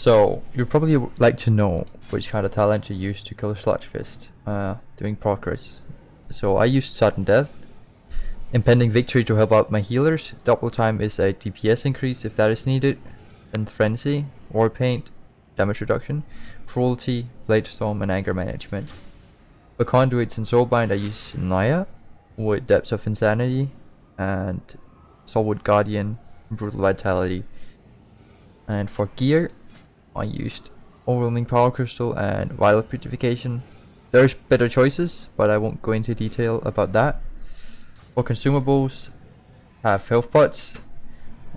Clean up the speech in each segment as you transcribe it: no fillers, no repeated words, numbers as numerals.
So, you'd probably like to know which kind of talent to use to kill a Sludgefist doing progress. So I used Sudden Death, Impending Victory to help out my healers, Double Time is a DPS increase if that is needed, and Frenzy, War Paint, damage reduction, Cruelty, Blade Storm, and Anger Management. For conduits and Soulbind I use Naya, with Depths of Insanity, and Soulwood Guardian, Brutal Vitality. And for gear, I used Overwhelming Power Crystal and Violet Purification. There's better choices, but I won't go into detail about that. For consumables, I have health pots.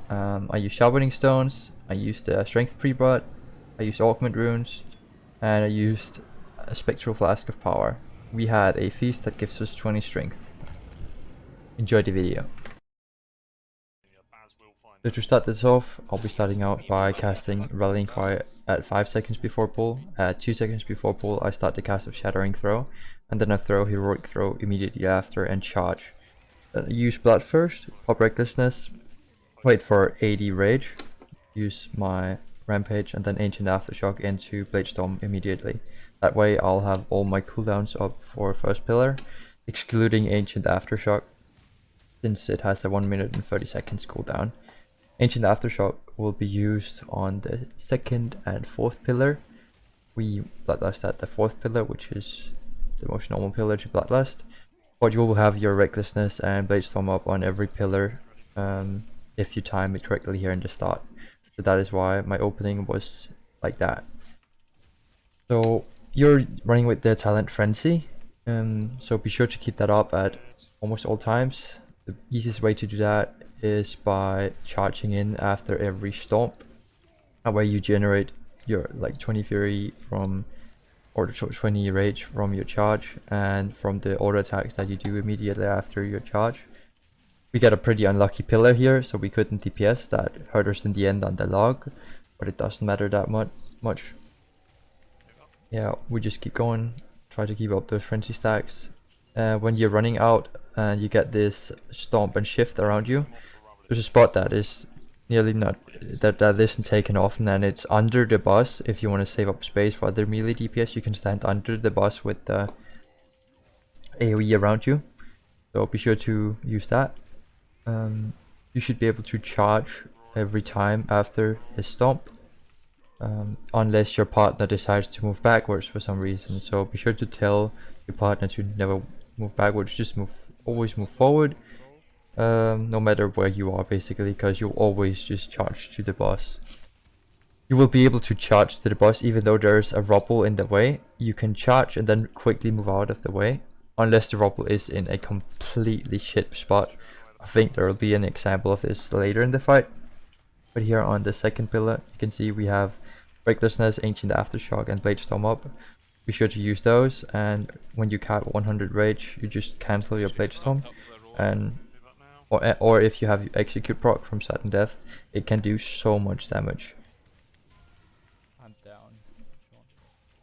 I use Sharpening Stones. I used Strength Prebot. I used Augment Runes, and I used a Spectral Flask of Power. We had a feast that gives us 20 strength. Enjoy the video. So to start this off, I'll be starting out by casting Rallying Cry at 5 seconds before pull. At 2 seconds before pull, I start the cast of Shattering Throw, and then I throw Heroic Throw immediately after and charge. Then I use Blood first, pop Recklessness, wait for 80 Rage, use my Rampage, and then Ancient Aftershock into Blade Storm immediately. That way I'll have all my cooldowns up for first pillar, excluding Ancient Aftershock, since it has a 1 minute and 30 seconds cooldown. Ancient Aftershock will be used on the second and fourth pillar. We Bloodlust at the fourth pillar, which is the most normal pillar to Bloodlust. But you will have your Recklessness and Blade Storm up on every pillar if you time it correctly here in the start. So that is why my opening was like that. So you're running with the talent Frenzy, so be sure to keep that up at almost all times. The easiest way to do that is by charging in after every stomp. That way you generate your 20 fury from, or 20 rage from your charge, and from the auto attacks that you do immediately after your charge. We got a pretty unlucky pillar here, so we couldn't DPS. That hurt us in the end on the log, but it doesn't matter that much. Yeah, we just keep going, try to keep up those frenzy stacks. When you're running out and you get this stomp and shift around you, there's a spot that is nearly not that isn't taken often, and it's under the boss. If you want to save up space for other melee DPS, you can stand under the boss with the AoE around you, so be sure to use that. You should be able to charge every time after a stomp, unless your partner decides to move backwards for some reason. So be sure to tell your partner to never move backwards, just always move forward, no matter where you are basically, because you'll always just charge to the boss. You will be able to charge to the boss even though there's a rubble in the way. You can charge and then quickly move out of the way, unless the rubble is in a completely shit spot. I think there will be an example of this later in the fight. But here on the second pillar, you can see we have Recklessness, Ancient Aftershock, and Blade Storm up. Be sure to use those, and when you cap 100 rage, you just cancel your Blade Storm, and or if you have Execute proc from Sudden Death, it can do so much damage. I'm down.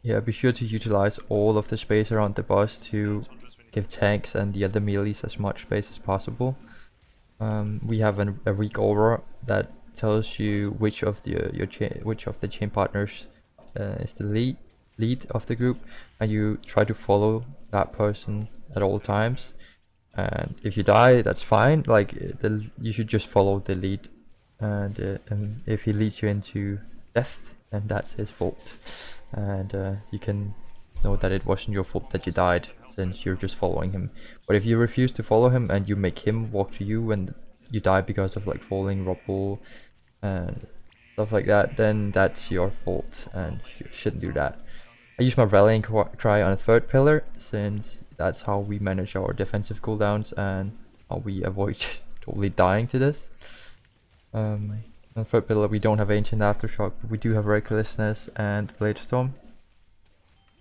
Yeah, be sure to utilize all of the space around the boss to give tanks and the other melees as much space as possible. We have a weak aura that tells you which of the chain partners is the lead of the group, and you try to follow that person at all times. And if you die, that's fine. You should just follow the lead, and if he leads you into death, then that's his fault, and you can know that it wasn't your fault that you died, since you're just following him. But if you refuse to follow him and you make him walk to you and you die because of falling rubble and stuff like that, then that's your fault and you shouldn't do that. I use my Rallying Cry on a third pillar, since that's how we manage our defensive cooldowns and how we avoid totally dying to this. On the third pillar we don't have Ancient Aftershock, but we do have Recklessness and Blade Storm.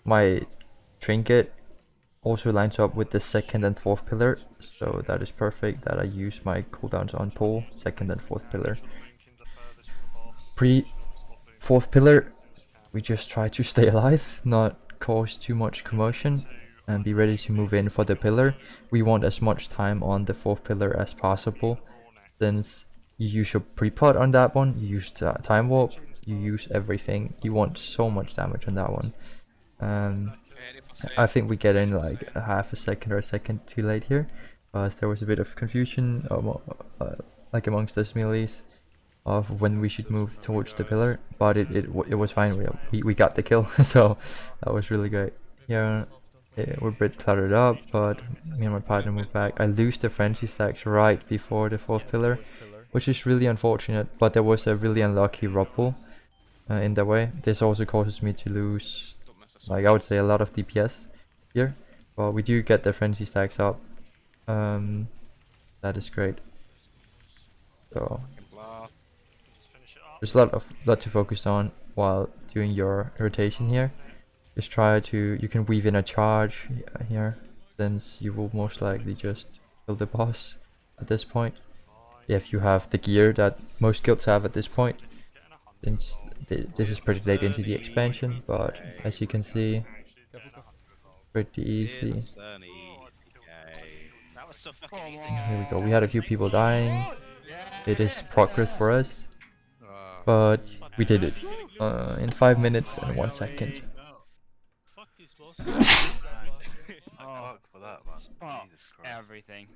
My trinket also lines up with the second and fourth pillar, so that is perfect that I use my cooldowns on pull, second and fourth pillar. Fourth pillar, we just try to stay alive, not cause too much commotion, and be ready to move in for the pillar. We want as much time on the fourth pillar as possible, since you use your pre-pot on that one, you use time warp, you use everything. You want so much damage on that one. I think we get in like a half a second or a second too late here, because there was a bit of confusion like amongst us melees of when we should move towards the pillar, but it was fine. We got the kill, so that was really great. Yeah, we're a bit cluttered up, but me and my partner moved back. I lose the frenzy stacks right before the fourth pillar, which is really unfortunate, but there was a really unlucky rob pull in the way. This also causes me to lose, like, I would say, a lot of DPS here, but we do get the frenzy stacks up. That is great. So there's a lot to focus on while doing your rotation here. Just try to, you can weave in a charge here, since you will most likely just kill the boss at this point, if you have the gear that most guilds have at this point, since this is pretty late into the expansion. But as you can see, pretty easy. Here we go. We had a few people dying. It is progress for us, but we did it in 5 minutes and 1 second. Fuck for that, man. Jesus Christ. Everything.